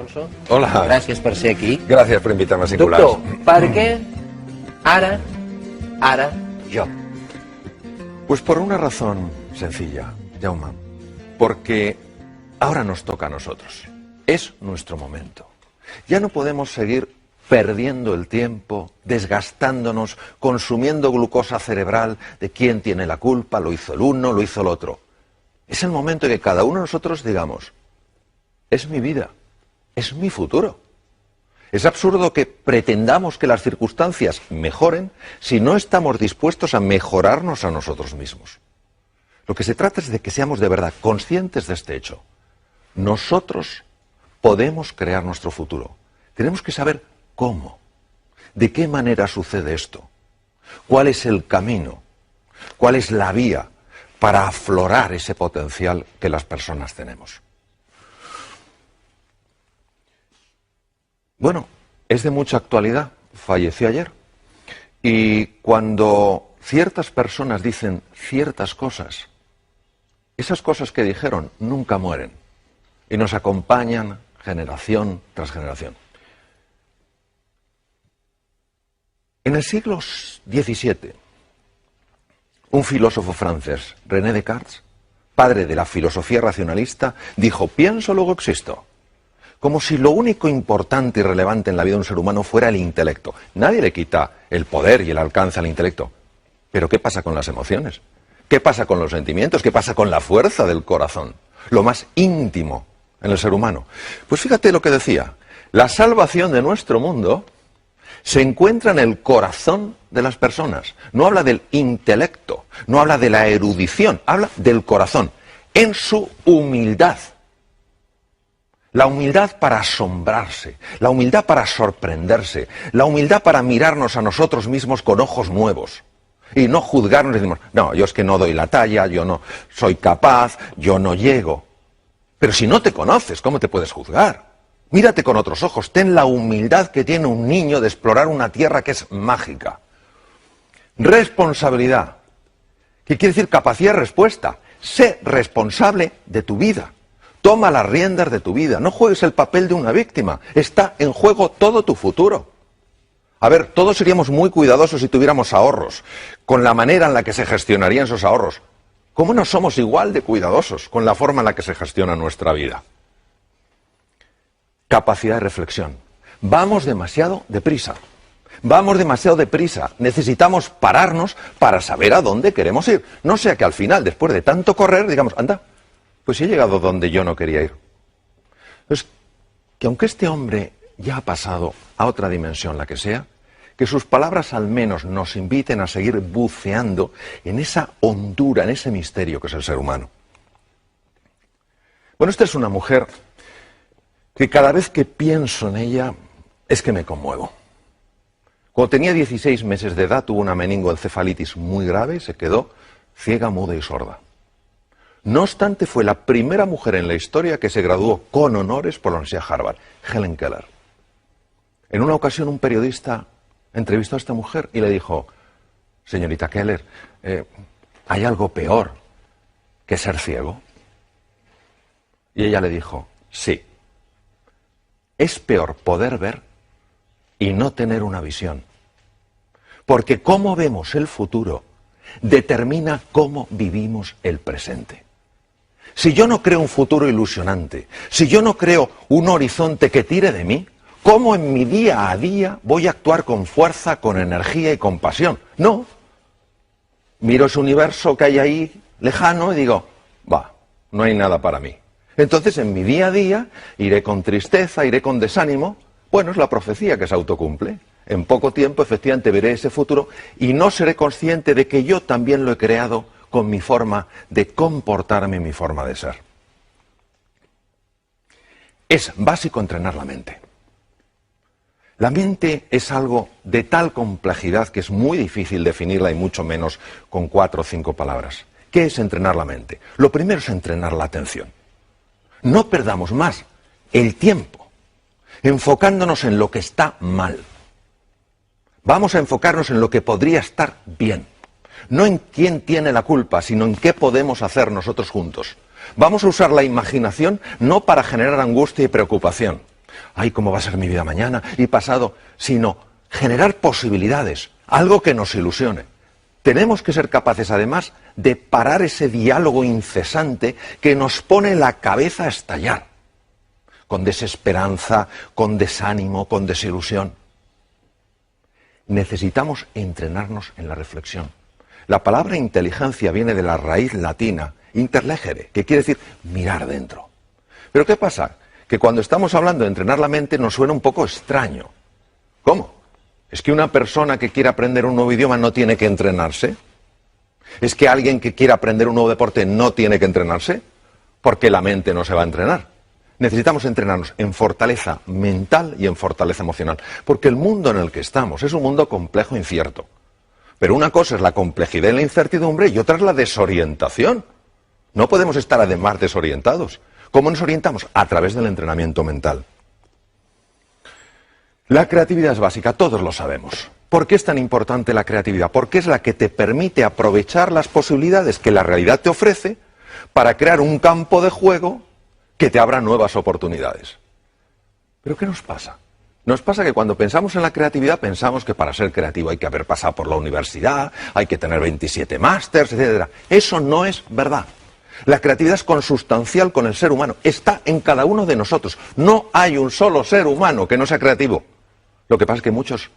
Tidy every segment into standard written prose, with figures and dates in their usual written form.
Alfonso. Hola. Gràcies per ser aquí. Gràcies per invitar-me a Singulars. Doctor, per què ara yo? Pues por una razón sencilla, Jaume. Porque ahora nos toca a nosotros. Es nuestro momento. Ya no podemos seguir perdiendo el tiempo, desgastándonos, consumiendo glucosa cerebral de quién tiene la culpa, lo hizo el uno, lo hizo el otro. Es el momento en que cada uno de nosotros digamos, es mi vida, es mi futuro. Es absurdo que pretendamos que las circunstancias mejoren si no estamos dispuestos a mejorarnos a nosotros mismos. Lo que se trata es de que seamos de verdad conscientes de este hecho. Nosotros podemos crear nuestro futuro. Tenemos que saber cómo, de qué manera sucede esto, cuál es el camino, cuál es la vía para aflorar ese potencial que las personas tenemos. Bueno, es de mucha actualidad, falleció ayer, y cuando ciertas personas dicen ciertas cosas, esas cosas que dijeron nunca mueren y nos acompañan generación tras generación. En el siglo XVII, un filósofo francés, René Descartes, padre de la filosofía racionalista, dijo, pienso, luego existo. Como si lo único importante y relevante en la vida de un ser humano fuera el intelecto. Nadie le quita el poder y el alcance al intelecto. Pero ¿qué pasa con las emociones? ¿Qué pasa con los sentimientos? ¿Qué pasa con la fuerza del corazón? Lo más íntimo en el ser humano. Pues fíjate lo que decía. La salvación de nuestro mundo se encuentra en el corazón de las personas. No habla del intelecto, no habla de la erudición, habla del corazón, en su humildad. La humildad para asombrarse, la humildad para sorprenderse, la humildad para mirarnos a nosotros mismos con ojos nuevos y no juzgarnos y decimos, no, yo es que no doy la talla, yo no soy capaz, yo no llego. Pero si no te conoces, ¿cómo te puedes juzgar? Mírate con otros ojos, ten la humildad que tiene un niño de explorar una tierra que es mágica. Responsabilidad, ¿qué quiere decir capacidad de respuesta? Sé responsable de tu vida. Toma las riendas de tu vida, no juegues el papel de una víctima, está en juego todo tu futuro. A ver, todos seríamos muy cuidadosos si tuviéramos ahorros, con la manera en la que se gestionarían esos ahorros. ¿Cómo no somos igual de cuidadosos con la forma en la que se gestiona nuestra vida? Capacidad de reflexión. Vamos demasiado deprisa. Vamos demasiado deprisa. Necesitamos pararnos para saber a dónde queremos ir. No sea que al final, después de tanto correr, digamos, anda, pues he llegado donde yo no quería ir. Entonces, que aunque este hombre ya ha pasado a otra dimensión, la que sea, que sus palabras al menos nos inviten a seguir buceando en esa hondura, en ese misterio que es el ser humano. Bueno, esta es una mujer que cada vez que pienso en ella es que me conmuevo. Cuando tenía 16 meses de edad tuvo una meningoencefalitis muy grave y se quedó ciega, muda y sorda. No obstante, fue la primera mujer en la historia que se graduó con honores por la Universidad de Harvard, Helen Keller. En una ocasión un periodista entrevistó a esta mujer y le dijo, señorita Keller, ¿hay algo peor que ser ciego? Y ella le dijo, sí. Es peor poder ver y no tener una visión. Porque cómo vemos el futuro determina cómo vivimos el presente. Si yo no creo un futuro ilusionante, si yo no creo un horizonte que tire de mí, ¿cómo en mi día a día voy a actuar con fuerza, con energía y con pasión? No. Miro ese universo que hay ahí lejano y digo, no hay nada para mí. Entonces en mi día a día iré con tristeza, iré con desánimo. Bueno, es la profecía que se autocumple. En poco tiempo efectivamente veré ese futuro y no seré consciente de que yo también lo he creado con mi forma de comportarme, mi forma de ser. Es básico entrenar la mente. La mente es algo de tal complejidad que es muy difícil definirla y mucho menos con 4 o 5 palabras. ¿Qué es entrenar la mente? Lo primero es entrenar la atención. No perdamos más el tiempo enfocándonos en lo que está mal. Vamos a enfocarnos en lo que podría estar bien. No en quién tiene la culpa, sino en qué podemos hacer nosotros juntos. Vamos a usar la imaginación no para generar angustia y preocupación, ay, ¿cómo va a ser mi vida mañana y pasado? Sino generar posibilidades, algo que nos ilusione. Tenemos que ser capaces, además, de parar ese diálogo incesante que nos pone la cabeza a estallar, con desesperanza, con desánimo, con desilusión. Necesitamos entrenarnos en la reflexión. La palabra inteligencia viene de la raíz latina, interlegere, que quiere decir mirar dentro. Pero ¿qué pasa? Que cuando estamos hablando de entrenar la mente nos suena un poco extraño. ¿Cómo? ¿Es que una persona que quiere aprender un nuevo idioma no tiene que entrenarse? ¿Es que alguien que quiere aprender un nuevo deporte no tiene que entrenarse? Porque la mente no se va a entrenar. Necesitamos entrenarnos en fortaleza mental y en fortaleza emocional. Porque el mundo en el que estamos es un mundo complejo e incierto. Pero una cosa es la complejidad y la incertidumbre y otra es la desorientación. No podemos estar además desorientados. ¿Cómo nos orientamos? A través del entrenamiento mental. La creatividad es básica, todos lo sabemos. ¿Por qué es tan importante la creatividad? Porque es la que te permite aprovechar las posibilidades que la realidad te ofrece para crear un campo de juego que te abra nuevas oportunidades. ¿Pero qué nos pasa? Nos pasa que cuando pensamos en la creatividad pensamos que para ser creativo hay que haber pasado por la universidad, hay que tener 27 másters, etc. Eso no es verdad. La creatividad es consustancial con el ser humano, está en cada uno de nosotros. No hay un solo ser humano que no sea creativo. Lo que pasa es que hay muchos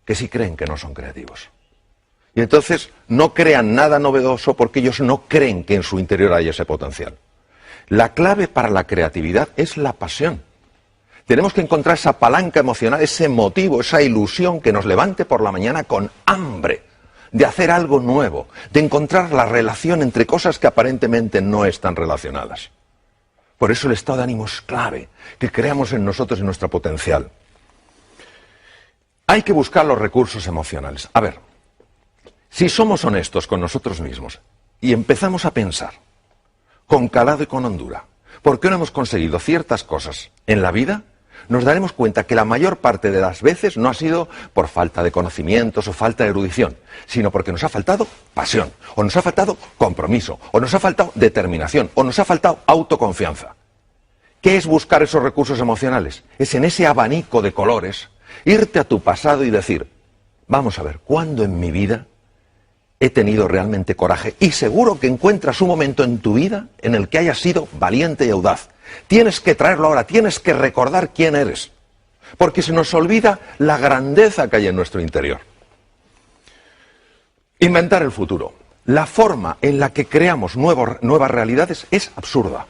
que sí creen que no son creativos. Y entonces no crean nada novedoso porque ellos no creen que en su interior hay ese potencial. La clave para la creatividad es la pasión. Tenemos que encontrar esa palanca emocional, ese motivo, esa ilusión que nos levante por la mañana con hambre de hacer algo nuevo, de encontrar la relación entre cosas que aparentemente no están relacionadas. Por eso el estado de ánimo es clave, que creamos en nosotros y nuestro potencial. Hay que buscar los recursos emocionales. A ver, si somos honestos con nosotros mismos y empezamos a pensar con calado y con hondura, ¿por qué no hemos conseguido ciertas cosas en la vida? Nos daremos cuenta que la mayor parte de las veces no ha sido por falta de conocimientos o falta de erudición, sino porque nos ha faltado pasión, o nos ha faltado compromiso, o nos ha faltado determinación, o nos ha faltado autoconfianza. ¿Qué es buscar esos recursos emocionales? Es en ese abanico de colores irte a tu pasado y decir, vamos a ver, ¿cuándo en mi vida he tenido realmente coraje? Y seguro que encuentras un momento en tu vida en el que hayas sido valiente y audaz. Tienes que traerlo ahora, tienes que recordar quién eres. Porque se nos olvida la grandeza que hay en nuestro interior. Inventar el futuro. La forma en la que creamos nuevas realidades es absurda.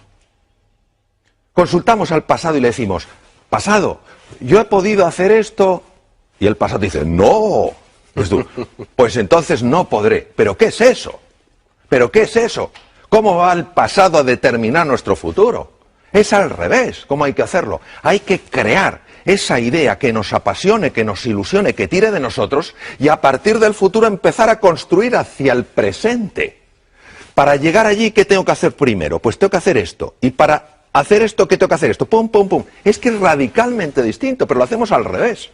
Consultamos al pasado y le decimos, pasado, yo he podido hacer esto, y el pasado dice, no. Pues entonces no podré. ¿Pero qué es eso? ¿Pero qué es eso? ¿Cómo va el pasado a determinar nuestro futuro? Es al revés. ¿Cómo hay que hacerlo? Hay que crear esa idea que nos apasione, que nos ilusione, que tire de nosotros, y a partir del futuro empezar a construir hacia el presente. Para llegar allí, ¿qué tengo que hacer primero? Pues tengo que hacer esto. Y para hacer esto, ¿qué tengo que hacer? Esto. Pum, pum, pum. Es que es radicalmente distinto, pero lo hacemos al revés.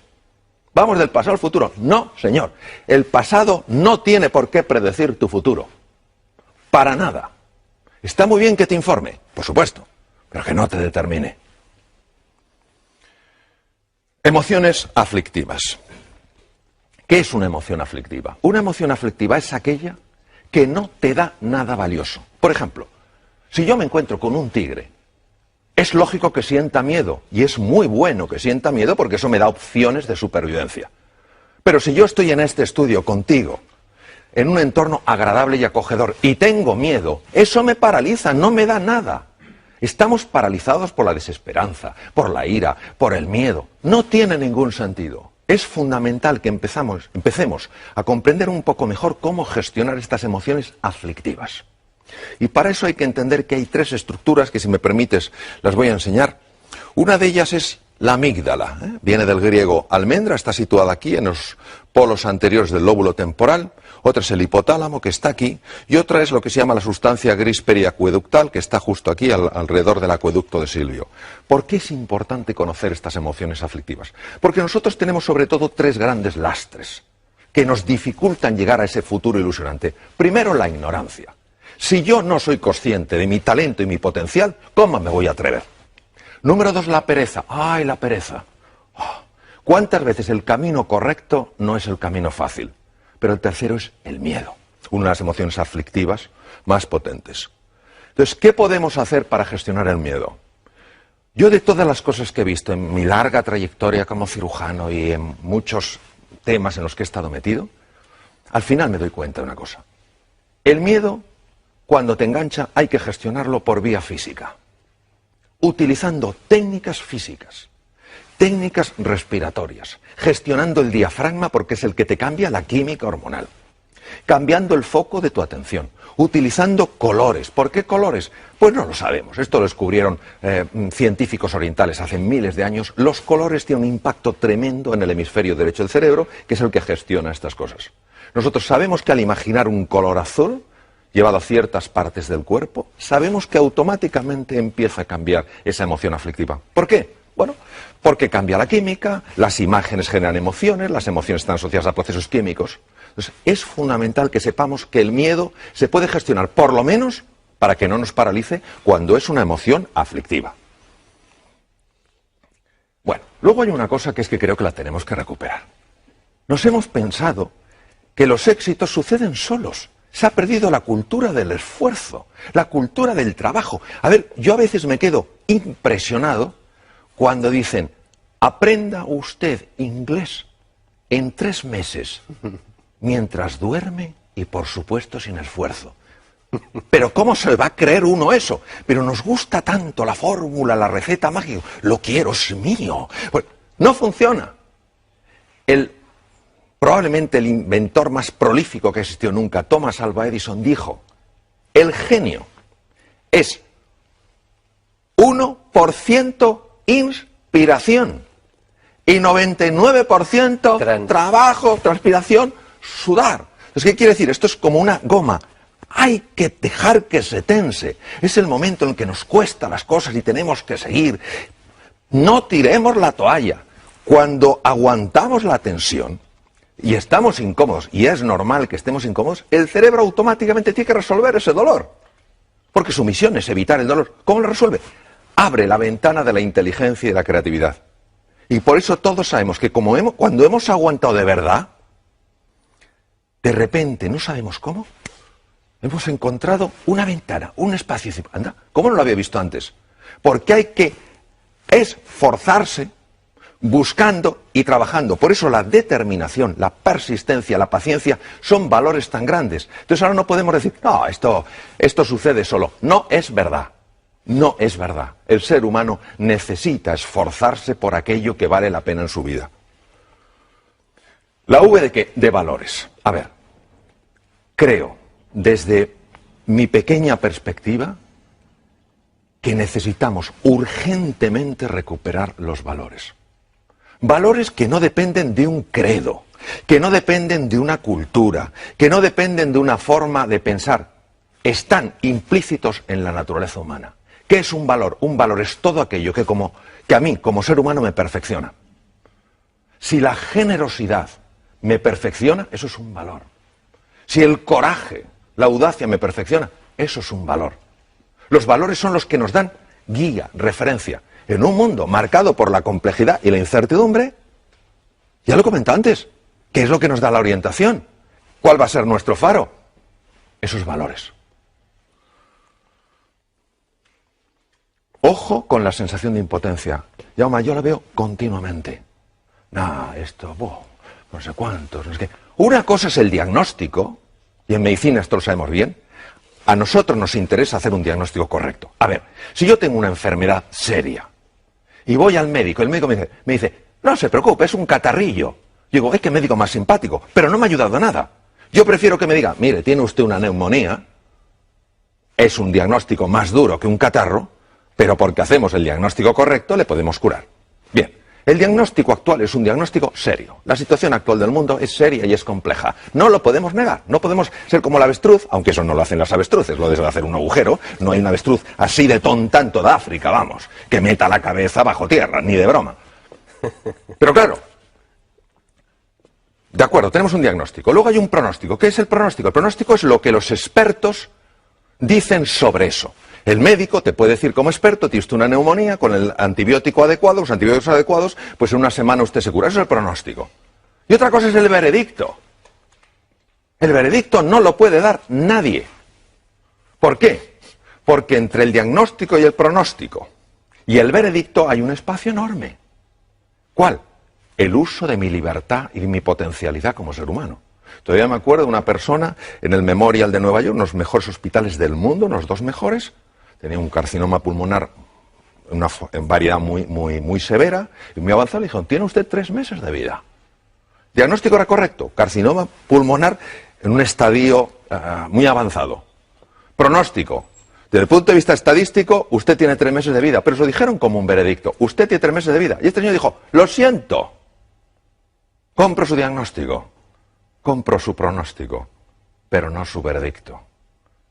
Vamos del pasado al futuro. No, señor. El pasado no tiene por qué predecir tu futuro. Para nada. Está muy bien que te informe, por supuesto, pero que no te determine. Emociones aflictivas. ¿Qué es una emoción aflictiva? Una emoción aflictiva es aquella que no te da nada valioso. Por ejemplo, si yo me encuentro con un tigre, es lógico que sienta miedo, y es muy bueno que sienta miedo porque eso me da opciones de supervivencia. Pero si yo estoy en este estudio contigo, en un entorno agradable y acogedor, y tengo miedo, eso me paraliza, no me da nada. Estamos paralizados por la desesperanza, por la ira, por el miedo. No tiene ningún sentido. Es fundamental que empecemos a comprender un poco mejor cómo gestionar estas emociones aflictivas. Y para eso hay que entender que hay tres estructuras que, si me permites, las voy a enseñar. Una de ellas es la amígdala. Viene del griego almendra, está situada aquí en los polos anteriores del lóbulo temporal. Otra es el hipotálamo, que está aquí. Y otra es lo que se llama la sustancia gris periacueductal, que está justo aquí, alrededor del acueducto de Silvio. ¿Por qué es importante conocer estas emociones aflictivas? Porque nosotros tenemos sobre todo tres grandes lastres que nos dificultan llegar a ese futuro ilusionante. Primero, la ignorancia. Si yo no soy consciente de mi talento y mi potencial, ¿cómo me voy a atrever? Número 2, la pereza. ¡Ay, la pereza! Oh, ¿cuántas veces el camino correcto no es el camino fácil? Pero el tercero es el miedo, una de las emociones aflictivas más potentes. Entonces, ¿qué podemos hacer para gestionar el miedo? Yo, de todas las cosas que he visto en mi larga trayectoria como cirujano y en muchos temas en los que he estado metido, al final me doy cuenta de una cosa. El miedo, cuando te engancha, hay que gestionarlo por vía física, utilizando técnicas físicas, técnicas respiratorias, gestionando el diafragma porque es el que te cambia la química hormonal, cambiando el foco de tu atención, utilizando colores. ¿Por qué colores? Pues no lo sabemos. Esto lo descubrieron científicos orientales hace miles de años. Los colores tienen un impacto tremendo en el hemisferio derecho del cerebro, que es el que gestiona estas cosas. Nosotros sabemos que al imaginar un color azul llevado a ciertas partes del cuerpo, sabemos que automáticamente empieza a cambiar esa emoción aflictiva. ¿Por qué? Bueno, porque cambia la química, las imágenes generan emociones, las emociones están asociadas a procesos químicos. Entonces, es fundamental que sepamos que el miedo se puede gestionar, por lo menos, para que no nos paralice cuando es una emoción aflictiva. Bueno, luego hay una cosa que es que creo que la tenemos que recuperar. Nos hemos pensado que los éxitos suceden solos. Se ha perdido la cultura del esfuerzo, la cultura del trabajo. A ver, yo a veces me quedo impresionado cuando dicen, aprenda usted inglés en 3 meses, mientras duerme y, por supuesto, sin esfuerzo. Pero ¿cómo se va a creer uno eso? Pero nos gusta tanto la fórmula, la receta mágica. Lo quiero, es mío. Pues no funciona. Probablemente el inventor más prolífico que existió nunca, Thomas Alva Edison, dijo, el genio es 1% inspiración y 99% trabajo, transpiración, sudar. Entonces, ¿qué quiere decir? Esto es como una goma. Hay que dejar que se tense. Es el momento en que nos cuesta las cosas y tenemos que seguir. No tiremos la toalla. Cuando aguantamos la tensión y estamos incómodos, y es normal que estemos incómodos, el cerebro automáticamente tiene que resolver ese dolor. Porque su misión es evitar el dolor. ¿Cómo lo resuelve? Abre la ventana de la inteligencia y de la creatividad. Y por eso todos sabemos que cuando hemos aguantado de verdad, de repente, no sabemos cómo, hemos encontrado una ventana, un espacio. Anda, ¿cómo no lo había visto antes? Porque hay que esforzarse buscando y trabajando. Por eso la determinación, la persistencia, la paciencia son valores tan grandes. Entonces ahora no podemos decir, no, esto sucede solo. No es verdad. No es verdad. El ser humano necesita esforzarse por aquello que vale la pena en su vida. ¿La V de qué? De valores. A ver, creo, desde mi pequeña perspectiva, que necesitamos urgentemente recuperar los valores. Valores que no dependen de un credo, que no dependen de una cultura, que no dependen de una forma de pensar. Están implícitos en la naturaleza humana. ¿Qué es un valor? Un valor es todo aquello que a mí, como ser humano, me perfecciona. Si la generosidad me perfecciona, eso es un valor. Si el coraje, la audacia me perfecciona, eso es un valor. Los valores son los que nos dan guía, referencia. En un mundo marcado por la complejidad y la incertidumbre, ya lo he comentado antes, ¿qué es lo que nos da la orientación? ¿Cuál va a ser nuestro faro? Esos valores. Ojo con la sensación de impotencia. Jaume, yo la veo continuamente. No sé cuántos, no sé qué. Una cosa es el diagnóstico, y en medicina esto lo sabemos bien. A nosotros nos interesa hacer un diagnóstico correcto. A ver, si yo tengo una enfermedad seria y voy al médico, el médico me dice, no se preocupe, es un catarrillo. Digo, qué médico más simpático, pero no me ha ayudado a nada. Yo prefiero que me diga, mire, tiene usted una neumonía, es un diagnóstico más duro que un catarro, pero porque hacemos el diagnóstico correcto le podemos curar. Bien, el diagnóstico actual es un diagnóstico serio. La situación actual del mundo es seria y es compleja. No lo podemos negar, no podemos ser como la avestruz, aunque eso no lo hacen las avestruces, lo de hacer un agujero. No hay una avestruz así de tonta en toda África, vamos, que meta la cabeza bajo tierra, ni de broma. Pero claro, de acuerdo, tenemos un diagnóstico. Luego hay un pronóstico. ¿Qué es el pronóstico? El pronóstico es lo que los expertos dicen sobre eso. El médico te puede decir como experto, tiene usted una neumonía, con el antibiótico adecuado, los antibióticos adecuados, pues en una semana usted se cura. Eso es el pronóstico. Y otra cosa es el veredicto. El veredicto no lo puede dar nadie. ¿Por qué? Porque entre el diagnóstico y el pronóstico y el veredicto hay un espacio enorme. ¿Cuál? El uso de mi libertad y mi potencialidad como ser humano. Todavía me acuerdo de una persona en el Memorial de Nueva York, uno de los mejores hospitales del mundo, unos 2 mejores, tenía un carcinoma pulmonar en variedad muy severa y muy avanzada. Le dijeron, tiene usted 3 meses de vida. Diagnóstico era correcto, carcinoma pulmonar en un estadio muy avanzado. Pronóstico, desde el punto de vista estadístico, usted tiene 3 meses de vida, pero se lo dijeron como un veredicto, usted tiene 3 meses de vida. Y este señor dijo, lo siento, compro su diagnóstico, compro su pronóstico, pero no su veredicto.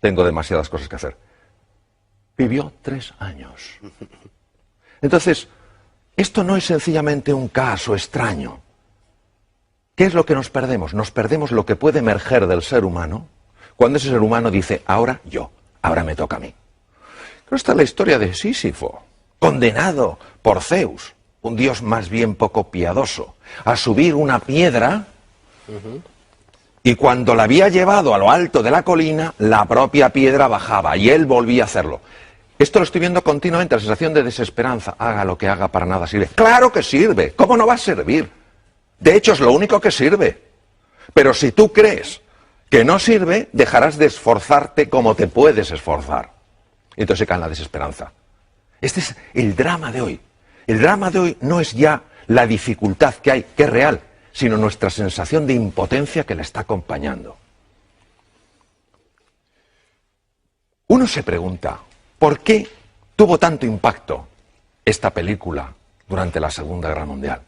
Tengo demasiadas cosas que hacer. Vivió 3 años. Entonces, esto no es sencillamente un caso extraño. ¿Qué es lo que nos perdemos? Nos perdemos lo que puede emerger del ser humano cuando ese ser humano dice, ahora yo, ahora me toca a mí. Pero esta es la historia de Sísifo, condenado por Zeus, un dios más bien poco piadoso, a subir una piedra. Y cuando la había llevado a lo alto de la colina, la propia piedra bajaba y él volvía a hacerlo. Esto lo estoy viendo continuamente, la sensación de desesperanza. Haga lo que haga, para nada sirve. ¡Claro que sirve! ¿Cómo no va a servir? De hecho, es lo único que sirve. Pero si tú crees que no sirve, dejarás de esforzarte como te puedes esforzar. Y entonces se cae en la desesperanza. Este es el drama de hoy. El drama de hoy no es ya la dificultad que hay, que es real, sino nuestra sensación de impotencia que le está acompañando. Uno se pregunta, ¿por qué tuvo tanto impacto esta película durante la Segunda Guerra Mundial?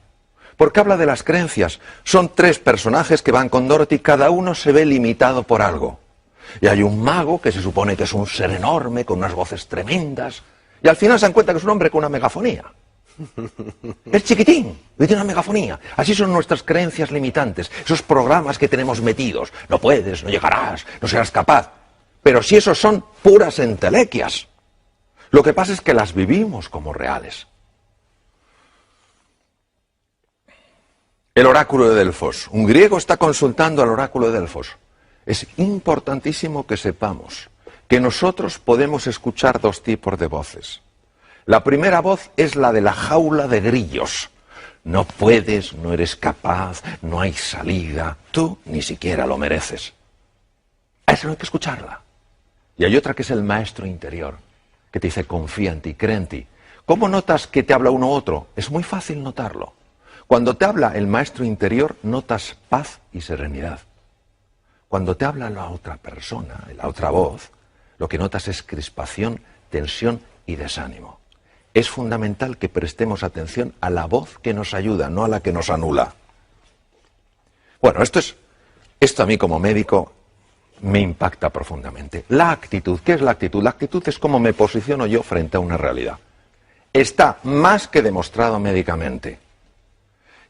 Porque habla de las creencias. Son 3 personajes que van con Dorothy, cada uno se ve limitado por algo. Y hay un mago que se supone que es un ser enorme, con unas voces tremendas, y al final se dan cuenta que es un hombre con una megafonía. Es chiquitín y tiene una megafonía. Así son nuestras creencias limitantes, esos programas que tenemos metidos. No puedes, no llegarás, no serás capaz. Pero si esos son puras entelequias. Lo que pasa es que las vivimos como reales. El oráculo de Delfos. Un griego está consultando al oráculo de Delfos. Es importantísimo que sepamos que nosotros podemos escuchar 2 tipos de voces. La primera voz es la de la jaula de grillos. No puedes, no eres capaz, no hay salida, tú ni siquiera lo mereces. A esa no hay que escucharla. Y hay otra que es el maestro interior, que te dice confía en ti, cree en ti. ¿Cómo notas que te habla uno u otro? Es muy fácil notarlo. Cuando te habla el maestro interior, notas paz y serenidad. Cuando te habla la otra persona, la otra voz, lo que notas es crispación, tensión y desánimo. Es fundamental que prestemos atención a la voz que nos ayuda, no a la que nos anula. Bueno, esto a mí como médico me impacta profundamente. La actitud, ¿qué es la actitud? La actitud es cómo me posiciono yo frente a una realidad. Está más que demostrado médicamente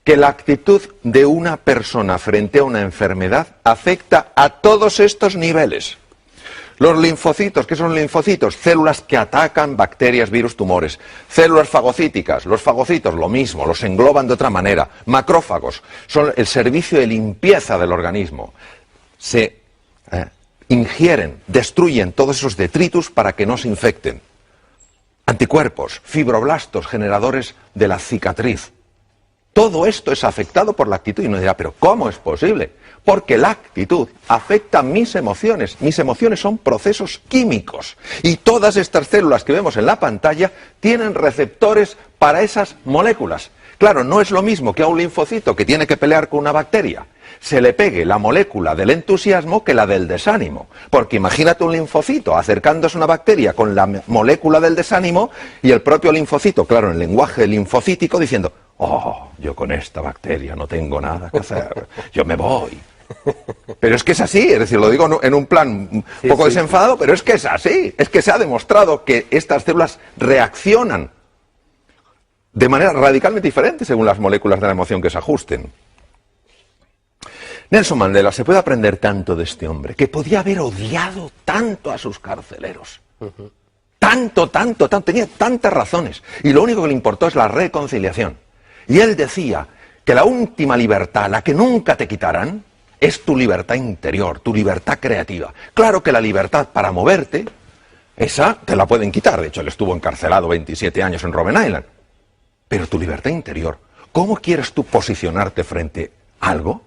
que la actitud de una persona frente a una enfermedad afecta a todos estos niveles. Los linfocitos, ¿qué son linfocitos? Células que atacan bacterias, virus, tumores. Células fagocíticas, los fagocitos, lo mismo, los engloban de otra manera. Macrófagos, son el servicio de limpieza del organismo. Se ingieren, destruyen todos esos detritus para que no se infecten. Anticuerpos, fibroblastos, generadores de la cicatriz. Todo esto es afectado por la actitud y uno dirá, pero ¿cómo es posible? Porque la actitud afecta mis emociones. Mis emociones son procesos químicos y todas estas células que vemos en la pantalla tienen receptores para esas moléculas. Claro, no es lo mismo que a un linfocito que tiene que pelear con una bacteria se le pegue la molécula del entusiasmo que la del desánimo. Porque imagínate un linfocito acercándose a una bacteria con la molécula del desánimo y el propio linfocito, claro, en el lenguaje linfocítico, diciendo, oh, yo con esta bacteria no tengo nada que hacer, yo me voy. Pero es que es así, es decir, lo digo en un plan un poco desenfadado, pero es que es así. Es que se ha demostrado que estas células reaccionan de manera radicalmente diferente según las moléculas de la emoción que se ajusten. Nelson Mandela, se puede aprender tanto de este hombre, que podía haber odiado tanto a sus carceleros. tenía tantas razones. Y lo único que le importó es la reconciliación. Y él decía que la última libertad, la que nunca te quitarán, es tu libertad interior, tu libertad creativa. Claro que la libertad para moverte, esa te la pueden quitar. De hecho, él estuvo encarcelado 27 años en Robben Island. Pero tu libertad interior, ¿cómo quieres tú posicionarte frente a algo?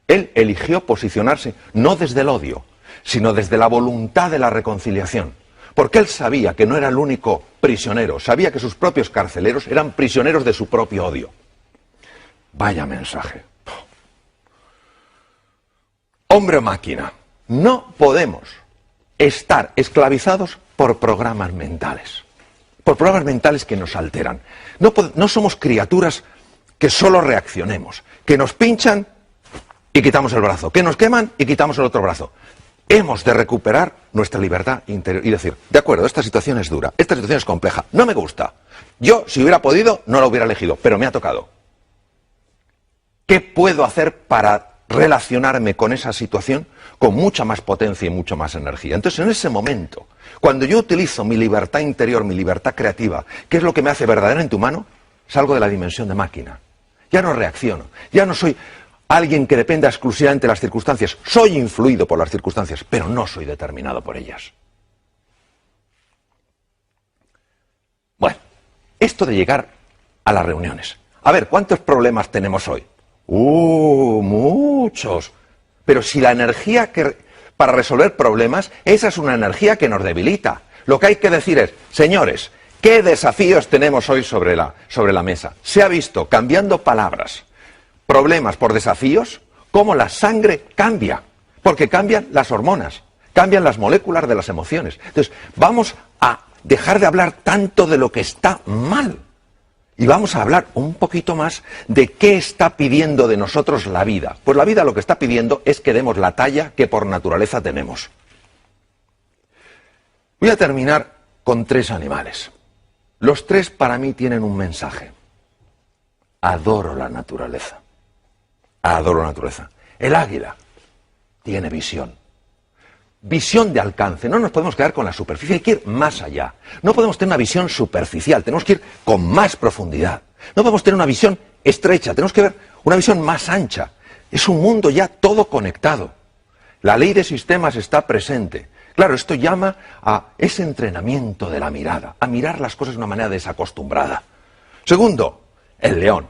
Él eligió posicionarse no desde el odio, sino desde la voluntad de la reconciliación. Porque él sabía que no era el único prisionero, sabía que sus propios carceleros eran prisioneros de su propio odio. Vaya mensaje. Hombre o máquina, no podemos estar esclavizados por programas mentales. Por programas mentales que nos alteran. No somos criaturas que solo reaccionemos, que nos pinchan y quitamos el brazo, que nos queman y quitamos el otro brazo. Hemos de recuperar nuestra libertad interior y decir, de acuerdo, esta situación es dura, esta situación es compleja, no me gusta. Yo, si hubiera podido, no la hubiera elegido, pero me ha tocado. ¿Qué puedo hacer para relacionarme con esa situación con mucha más potencia y mucha más energía? Entonces, en ese momento, cuando yo utilizo mi libertad interior, mi libertad creativa, ¿qué es lo que me hace verdaderamente humano? Salgo de la dimensión de máquina. Ya no reacciono, ya no soy alguien que dependa exclusivamente de las circunstancias. Soy influido por las circunstancias, pero no soy determinado por ellas. Bueno, esto de llegar a las reuniones. A ver, ¿cuántos problemas tenemos hoy? Muchos. Pero si la energía para resolver problemas, esa es una energía que nos debilita. Lo que hay que decir es, señores, ¿qué desafíos tenemos hoy sobre la mesa? Se ha visto, cambiando palabras, problemas por desafíos, cómo la sangre cambia, porque cambian las hormonas, cambian las moléculas de las emociones. Entonces, vamos a dejar de hablar tanto de lo que está mal y vamos a hablar un poquito más de qué está pidiendo de nosotros la vida. Pues la vida lo que está pidiendo es que demos la talla que por naturaleza tenemos. Voy a terminar con 3 animales. Los 3 para mí tienen un mensaje. Adoro la naturaleza. Adoro la naturaleza. El águila tiene visión. Visión de alcance. No nos podemos quedar con la superficie, hay que ir más allá. No podemos tener una visión superficial, tenemos que ir con más profundidad. No podemos tener una visión estrecha, tenemos que ver una visión más ancha. Es un mundo ya todo conectado. La ley de sistemas está presente. Claro, esto llama a ese entrenamiento de la mirada, a mirar las cosas de una manera desacostumbrada. Segundo, el león.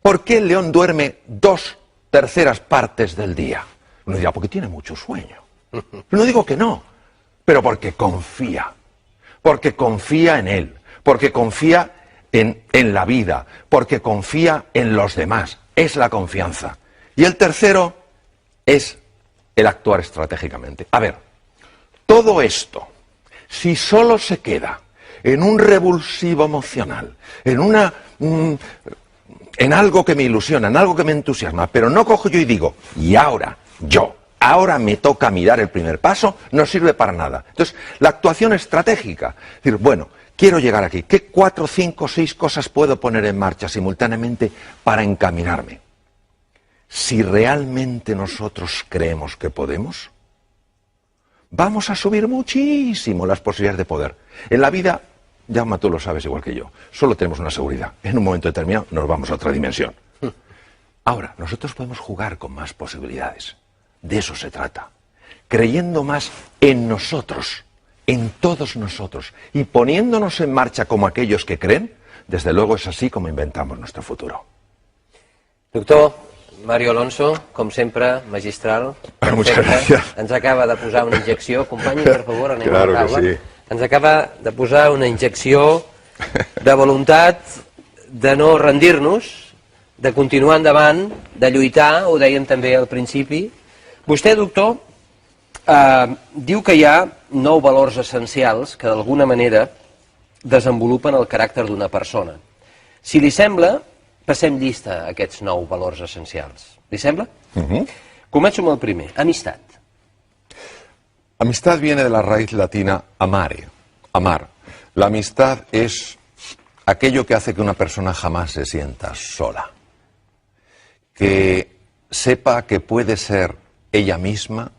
¿Por qué el león duerme 2/3 partes del día? Uno dirá, porque tiene mucho sueño. No digo que no, pero porque confía en él, porque confía en la vida, porque confía en los demás. Es la confianza. Y el tercero es el actuar estratégicamente. A ver, todo esto, si solo se queda en un revulsivo emocional, en algo que me ilusiona, en algo que me entusiasma, pero no cojo yo y digo, y ahora me toca a mí dar el primer paso, no sirve para nada. Entonces, la actuación estratégica, es decir, bueno, quiero llegar aquí, ¿qué 4, 5, 6 cosas puedo poner en marcha simultáneamente para encaminarme? Si realmente nosotros creemos que podemos, vamos a subir muchísimo las posibilidades de poder. En la vida, Jaume, tú lo sabes igual que yo, solo tenemos una seguridad. En un momento determinado nos vamos a otra dimensión. Ahora, nosotros podemos jugar con más posibilidades. De eso se trata. Creyendo más en nosotros, en todos nosotros, y poniéndonos en marcha como aquellos que creen, desde luego es así como inventamos nuestro futuro. Doctor Mario Alonso, com sempre, magistral. Muchas gracias. Ens acaba de posar una injecció. Company, per favor, anem Claro a la taula. que sí. Ens acaba de posar una injecció de voluntat de no rendir-nos, de continuar endavant, de lluitar, ho dèiem també al principi. Vostè, doctor, diu que hi ha 9 valors essencials que d'alguna manera desenvolupen el caràcter d'una persona. Si li sembla, passem llista a aquests 9 valors essencials. Li sembla? Començo amb el primer, amistat. Amistad viene de la raíz latina amare, amar. La amistad es aquello que hace que una persona jamás se sienta sola. Que sepa que puede ser ella misma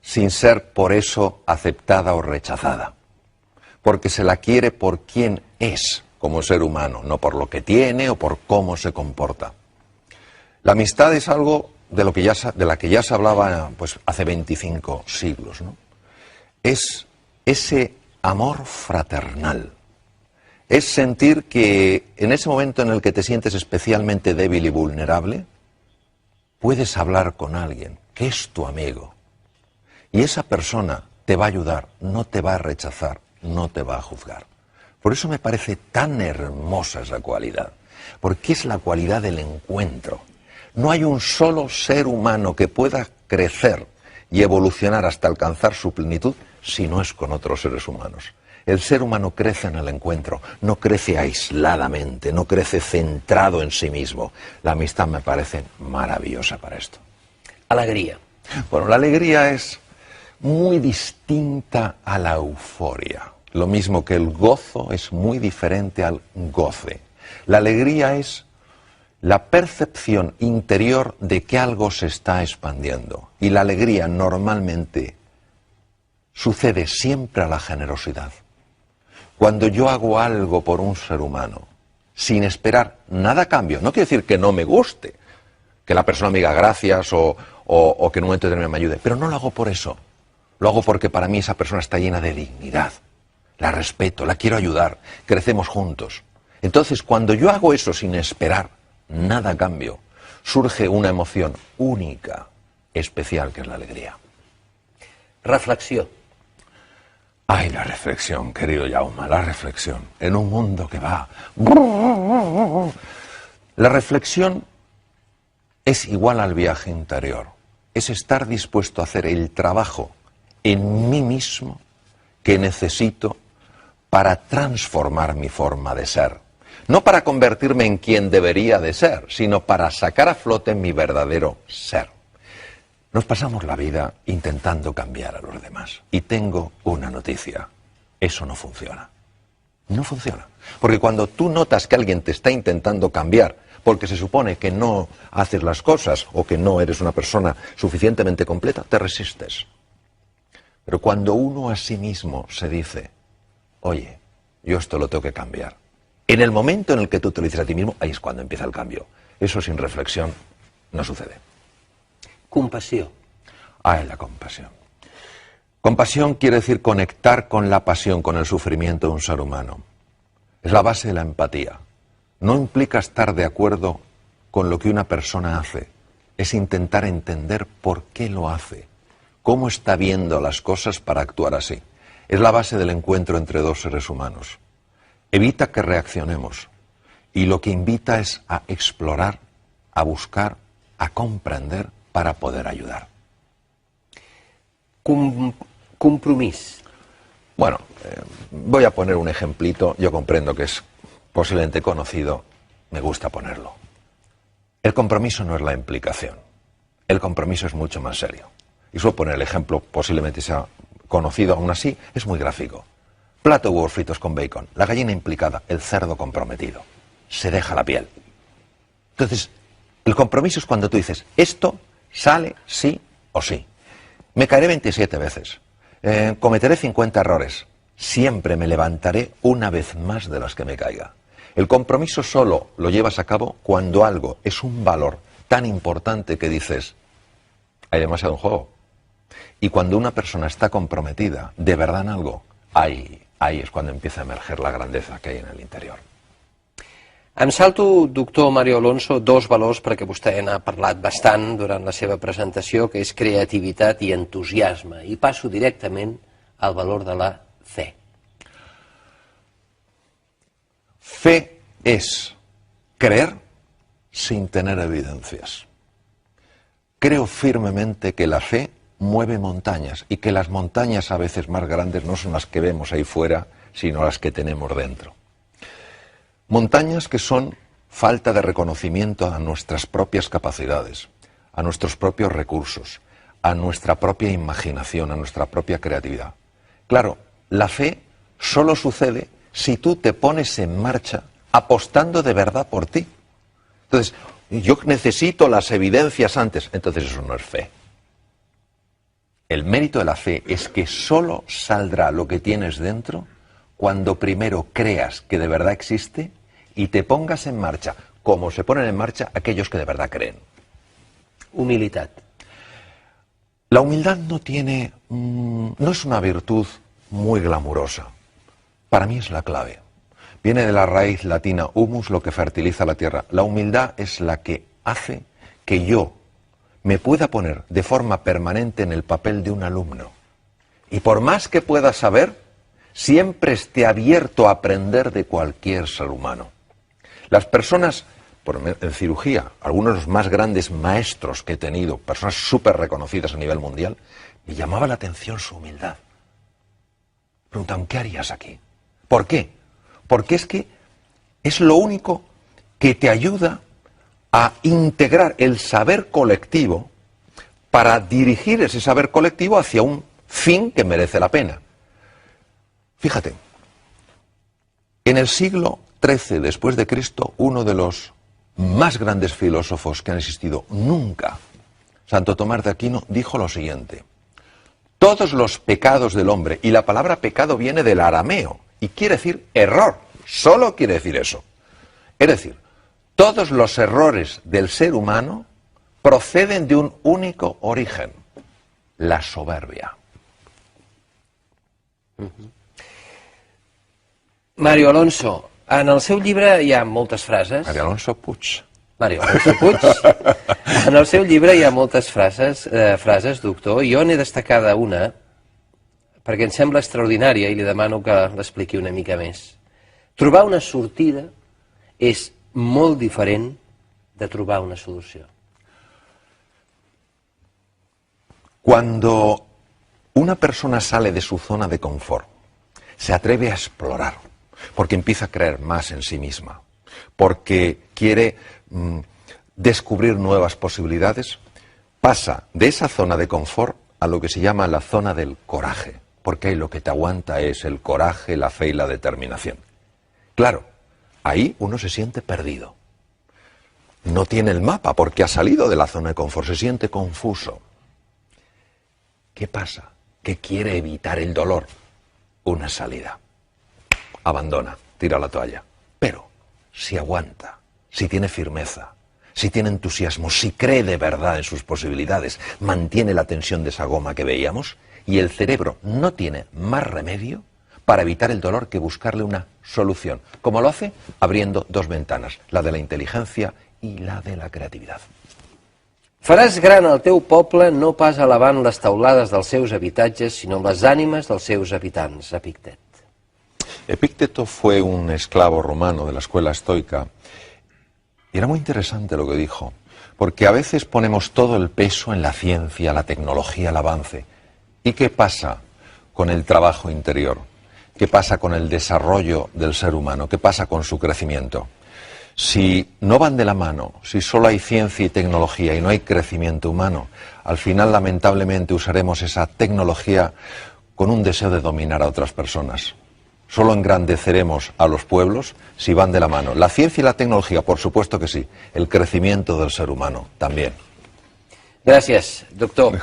sin ser por eso aceptada o rechazada. porque se la quiere por quien es como ser humano, no por lo que tiene o por cómo se comporta. La amistad es algo de la que ya se hablaba pues, hace 25 siglos, ¿no? Es ese amor fraternal. Es sentir que en ese momento en el que te sientes especialmente débil y vulnerable, puedes hablar con alguien que es tu amigo. Y esa persona te va a ayudar, no te va a rechazar, no te va a juzgar. Por eso me parece tan hermosa esa cualidad, porque es la cualidad del encuentro. No hay un solo ser humano que pueda crecer y evolucionar hasta alcanzar su plenitud si no es con otros seres humanos. El ser humano crece en el encuentro, no crece aisladamente, no crece centrado en sí mismo. La amistad me parece maravillosa para esto. Alegria. Bueno, la alegría es muy distinta a la euforia. Lo mismo que el gozo es muy diferente al goce. La alegría es la percepción interior de que algo se está expandiendo. Y la alegría normalmente sucede siempre a la generosidad. Cuando yo hago algo por un ser humano, sin esperar nada a cambio, no quiere decir que no me guste, que la persona me diga gracias o que en un momento determinado me ayude, pero no lo hago por eso. Lo hago porque para mí esa persona está llena de dignidad. La respeto, la quiero ayudar, crecemos juntos. Entonces, cuando yo hago eso sin esperar nada a cambio, surge una emoción única, especial, que es la alegría. Reflexió. Ay, la reflexión, querido Jaume, la reflexión. En un mundo que va... La reflexión es igual al viaje interior. Es estar dispuesto a hacer el trabajo en mí mismo que necesito para transformar mi forma de ser. No para convertirme en quien debería de ser, sino para sacar a flote mi verdadero ser. Nos pasamos la vida intentando cambiar a los demás. Y tengo una noticia. Eso no funciona. No funciona. Porque cuando tú notas que alguien te está intentando cambiar, porque se supone que no haces las cosas o que no eres una persona suficientemente completa, te resistes. Pero cuando uno a sí mismo se dice, oye, yo esto lo tengo que cambiar. En el momento en el que tú te lo dices a ti mismo, ahí es cuando empieza el cambio. Eso sin reflexión no sucede. Compassió. Ay, la compasión. Compasión quiere decir conectar con la pasión, con el sufrimiento de un ser humano. Es la base de la empatía. No implica estar de acuerdo con lo que una persona hace. Es intentar entender por qué lo hace. Cómo está viendo las cosas para actuar así. Es la base del encuentro entre dos seres humanos. Evita que reaccionemos. Y lo que invita es a explorar, a buscar, a comprender para poder ayudar. Compromís. Bueno, voy a poner un ejemplito. Yo comprendo que es posiblemente conocido. Me gusta ponerlo. El compromiso no es la implicación. El compromiso es mucho más serio. Y suelo poner el ejemplo, posiblemente sea conocido aún así, es muy gráfico. Plato de huevos fritos con bacon. La gallina implicada, el cerdo comprometido. Se deja la piel. Entonces, el compromiso es cuando tú dices, esto sale sí o sí. Me caeré 27 veces. Cometeré 50 errores. Siempre me levantaré una vez más de las que me caiga. El compromiso solo lo llevas a cabo cuando algo es un valor tan importante que dices, hay demasiado en juego. Y cuando una persona está comprometida de verdad en algo, ahí es cuando empieza a emerger la grandeza que hay en el interior. Em salto, doctor Mario Alonso, dos valors perquè vostè n'ha parlat bastant durant la seva presentació, que és creativitat i entusiasme. I passo directament al valor de la fe. Fe es creer sin tener evidencias. Creo firmemente que la fe mueve montañas y que las montañas a veces más grandes no son las que vemos ahí fuera, sino las que tenemos dentro. Montañas que son falta de reconocimiento a nuestras propias capacidades, a nuestros propios recursos, a nuestra propia imaginación, a nuestra propia creatividad. Claro, la fe solo sucede si tú te pones en marcha apostando de verdad por ti. Entonces, yo necesito las evidencias antes, entonces eso no es fe. El mérito de la fe es que solo saldrá lo que tienes dentro cuando primero creas que de verdad existe y te pongas en marcha, como se ponen en marcha aquellos que de verdad creen. Humilitat. La humildad no es una virtud muy glamurosa. Para mí es la clave. Viene de la raíz latina humus, lo que fertiliza la tierra. La humildad es la que hace que yo me pueda poner de forma permanente en el papel de un alumno. Y por más que pueda saber, siempre esté abierto a aprender de cualquier ser humano. Las personas, en cirugía, algunos de los más grandes maestros que he tenido, personas súper reconocidas a nivel mundial, me llamaba la atención su humildad. Preguntaban, ¿qué harías aquí? ¿Por qué? Porque es que es lo único que te ayuda a integrar el saber colectivo para dirigir ese saber colectivo hacia un fin que merece la pena. Fíjate, en el siglo XIII después de Cristo, uno de los más grandes filósofos que han existido nunca, Santo Tomás de Aquino, dijo lo siguiente: todos los pecados del hombre, y la palabra pecado viene del arameo, y quiere decir error, solo quiere decir eso. Es decir, todos los errores del ser humano proceden de un único origen, la soberbia. Mario Alonso, en el seu llibre hi ha moltes frases. Mario Alonso Puig. Mario Alonso Puig. En el seu llibre hi ha moltes frases, doctor, i jo n'he destacada una, perquè em sembla extraordinària i li demano que l'expliqui una mica més. Trobar una sortida és molt diferent de trobar una solució. Cuando una persona sale de su zona de confort, se atreve a explorar, porque empieza a creer más en sí misma, porque quiere descubrir nuevas posibilidades, pasa de esa zona de confort a lo que se llama la zona del coraje, porque ahí lo que te aguanta es el coraje, la fe y la determinación. Claro, ahí uno se siente perdido. No tiene el mapa porque ha salido de la zona de confort, se siente confuso. ¿Qué pasa? Que quiere evitar el dolor. Una salida. Abandona, tira la toalla. Pero si aguanta, si tiene firmeza, si tiene entusiasmo, si cree de verdad en sus posibilidades, mantiene la tensión de esa goma que veíamos, y el cerebro no tiene más remedio para evitar el dolor que buscarle una solución. ¿Cómo lo hace? Abriendo dos ventanas, la de la inteligencia y la de la creatividad. Faràs gran el teu poble no pas elevant les taulades dels seus habitatges, sinó les ànimes dels seus habitants, Epictet. Epicteto fue un esclavo romano de la escuela estoica y era muy interesante lo que dijo, porque a veces ponemos todo el peso en la ciencia, la tecnología, el avance. ¿Y qué pasa con el trabajo interior? ¿Qué pasa con el desarrollo del ser humano? ¿Qué pasa con su crecimiento? Si no van de la mano, si solo hay ciencia y tecnología y no hay crecimiento humano, al final lamentablemente usaremos esa tecnología con un deseo de dominar a otras personas. Solo engrandeceremos a los pueblos si van de la mano. La ciencia y la tecnología, por supuesto que sí. El crecimiento del ser humano, también. Gràcies, doctor.